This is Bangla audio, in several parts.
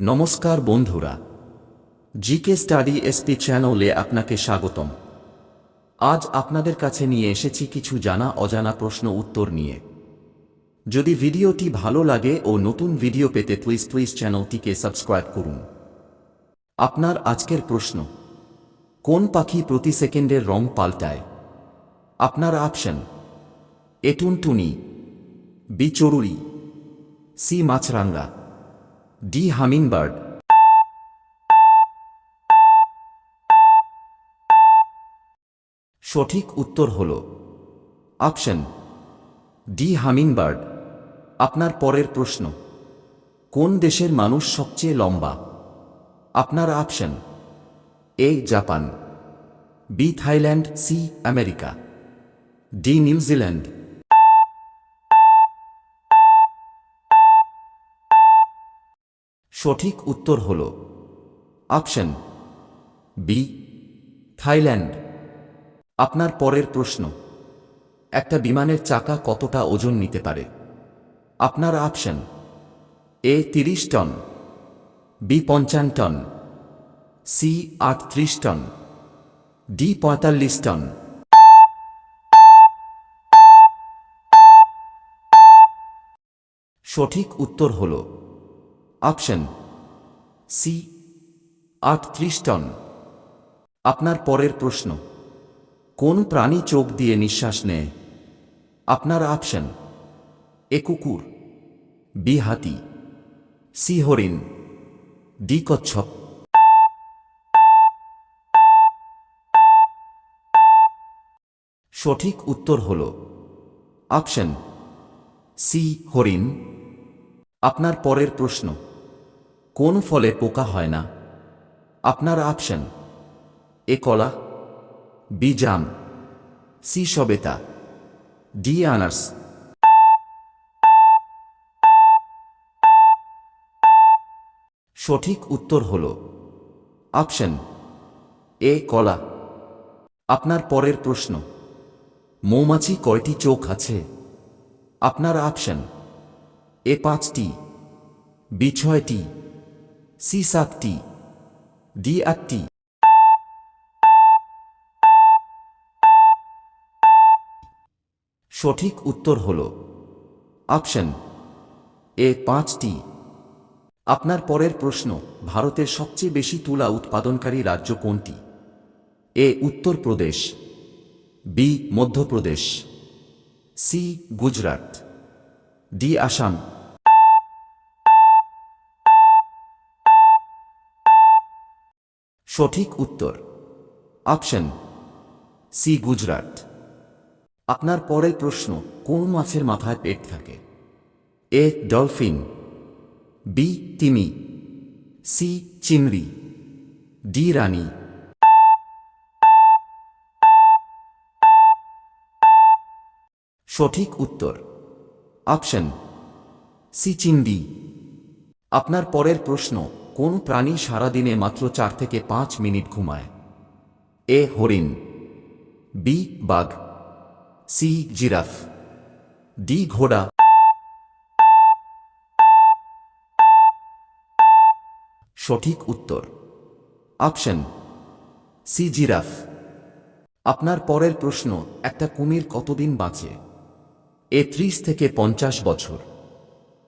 নমস্কার বন্ধুরা, জিকে স্টাডি এসপি চ্যানেলে আপনাকে স্বাগতম। আজ আপনাদের কাছে নিয়ে এসেছি কিছু জানা অজানা প্রশ্ন উত্তর নিয়ে। যদি ভিডিওটি ভালো লাগে ও নতুন ভিডিও পেতে প্লিজ চ্যানেলটিকে সাবস্ক্রাইব করুন। আপনার আজকের প্রশ্ন: কোন পাখি প্রতি সেকেন্ডের রং পাল্টায়? আপনার অপশন: এ টুনটুনি, বি চড়ুই, সি মাছরাঙা, ডি হামিংবার্ড। সঠিক উত্তর হল অপশন ডি হামিংবার্ড। আপনার পরের প্রশ্ন: কোন দেশের মানুষ সবচেয়ে লম্বা? আপনার option: A Japan, B Thailand, C America, D New Zealand. সঠিক উত্তর হল অপশন বি থাইল্যান্ড। আপনার পরের প্রশ্ন: একটা বিমানের চাকা কতটা ওজন নিতে পারে? আপনার option: A 30 ton, B 55 ton, C 38 ton, D 45 ton. সঠিক উত্তর হল অপশন সি 38 টন। আপনার পরের প্রশ্ন: কোন প্রাণী চোখ দিয়ে নিঃশ্বাস নেয়? আপনার অপশন: এ কুকুর, বি হাতি, সি হরিণ, ডি কচ্ছপ। সঠিক উত্তর হল অপশন সি হরিণ। আপনার পরের প্রশ্ন: কোন ফলে পোকা হয় না? আপনার অপশন: এ কলা, বি জাম, সি সবেতা, ডি আনারস। সঠিক উত্তর হল অপশন এ কলা। আপনার পরের প্রশ্ন: মৌমাছি কয়টি চোখ আছে? আপনার অপশন: এ 5টি, বি 6টি, সি 7টি, ডি 8টি। সঠিক উত্তর হল অপশন এ 5টি। আপনার পরের প্রশ্ন: ভারতের সবচেয়ে বেশি তুলা উৎপাদনকারী রাজ্য কোনটি? A Uttar Pradesh, B Madhya Pradesh, C Gujarat, D Assam. সঠিক উত্তর অপশন সি গুজরাট। আপনার পরের প্রশ্ন: কোন মাছের মাথায় পেট থাকে? এ ডলফিন, বি তিমি, সি চিংড়ি, ডি রানী। সঠিক উত্তর অপশন সি চিংড়ি। আপনার পরের প্রশ্ন: কোন প্রাণী সারাদিনে মাত্র 4 থেকে 5 মিনিট ঘুমায়? এ হরিণ, বি বাঘ, সি জিরাফ, ডি ঘোড়া। সঠিক উত্তর অপশন সি জিরাফ। আপনার পরের প্রশ্ন: একটা কুমির কতদিন বাঁচে? এ 30 থেকে 50 বছর,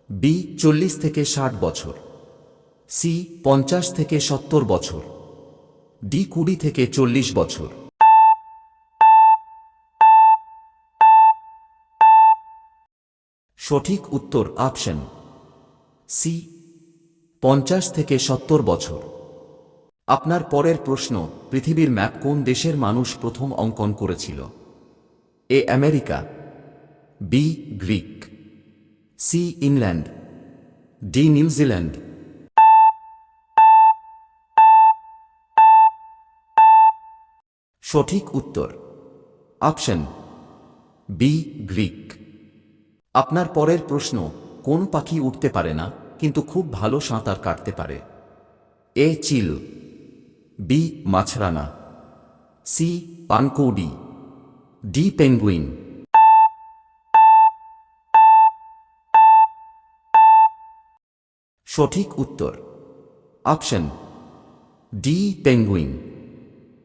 বি 40 থেকে 60 বছর, সি 50 থেকে 70 বছর, ডি 20 থেকে 40 বছর। সঠিক উত্তর অপশন সি 50 থেকে 70 বছর। আপনার পরের প্রশ্ন: পৃথিবীর ম্যাপ কোন দেশের মানুষ প্রথম অঙ্কন করেছিল? A America, B Greek, C England, D New Zealand. সঠিক উত্তর অপশন বি গ্রিক। আপনার পরের প্রশ্ন: কোন পাখি উঠতে পারে না কিন্তু খুব ভালো সাঁতার কাটতে পারে? এ চিল, বি মাছরাঙা, সি পানকৌড়ি, ডি পেঙ্গুইন। সঠিক উত্তর অপশন ডি পেঙ্গুইন।